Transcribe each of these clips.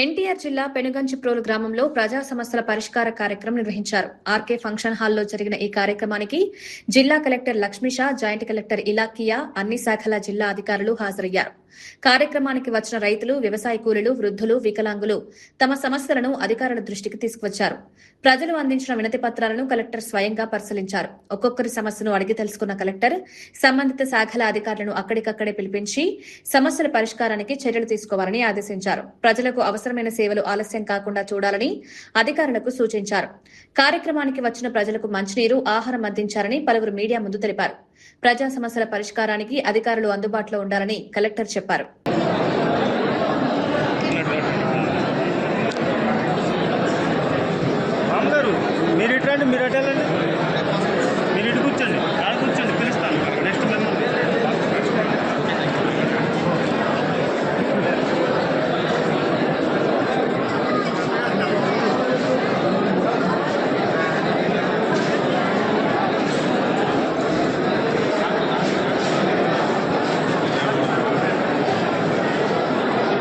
ఎన్టీఆర్ జిల్లా పెనుగంచిప్రోలు గ్రామంలో ప్రజా సమస్యల పరిష్కార కార్యక్రమం నిర్వహించారు. ఆర్కే ఫంక్షన్ హాల్లో జరిగిన ఈ కార్యక్రమానికి జిల్లా collector Lakshmisha, joint collector Ilakiya, అన్ని శాఖల జిల్లా అధికారులు హాజరయ్యారు. కార్యక్రమానికి వచ్చిన రైతులు, వ్యవసాయ కూలీలు, వృద్ధులు, వికలాంగులు తమ సమస్యలను అధికారుల దృష్టికి తీసుకువచ్చారు. ప్రజలు అందించిన వినతి పత్రాలను కలెక్టర్ స్వయంగా పరిశీలించారు. ఒక్కొక్కరి సమస్యను అడిగి తెలుసుకున్న కలెక్టర్ సంబంధిత శాఖల అధికారులను అక్కడికక్కడే పిలిపించి సమస్యల పరిష్కారానికి చర్యలు తీసుకోవాలని ఆదేశించారు. ప్రజలకు అవసరమైన సేవలు ఆలస్యం కాకుండా చూడాలని అధికారులకు సూచించారు. కార్యక్రమానికి వచ్చిన ప్రజలకు మంచినీరు, ఆహారం అందించారని పలువురు మీడియా ముందు తెలిపారు. ప్రజా సమస్యల పరిష్కారానికి అధికారులు అందుబాటులో ఉండాలని కలెక్టర్ చెప్పారు.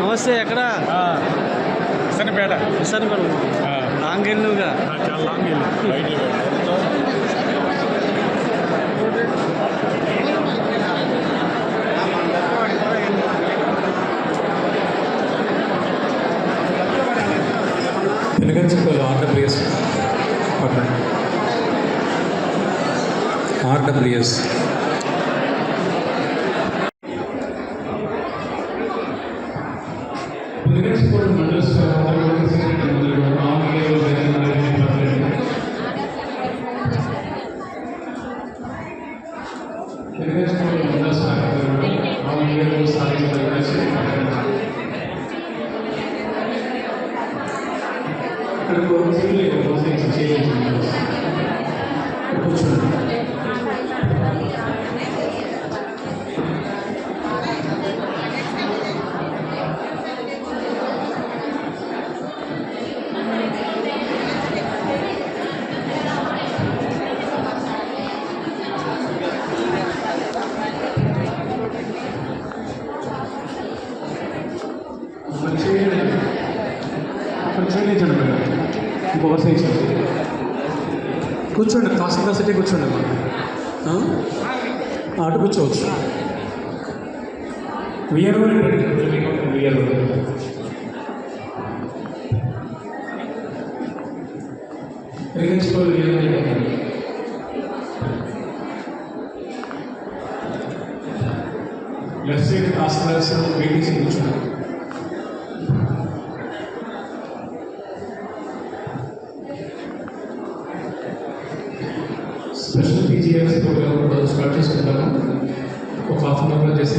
నమస్తే. ఎక్కడ? విసనపేట. లాంగ్ వెళ్ళుగా చాలా లాంగ్ వెళ్ళు. పెనుగంచిప్రోలు ఆర్డబ్ల్యూఎస్ కూర్చోండి. తహసీల్దార్ సిటీ కూర్చోండి. అటు కూర్చోవచ్చు. విఆర్ఓ లెఫ్ట్ సైడ్ తహసీల్దార్స్ వేటీసీ కూర్చోండి. స్పెషల్ పీజీఎస్ ప్రోగ్రామ్ స్టార్ట్ చేసుకుంటాము. ఒక హాఫ్ అన్ అవర్లో చేసి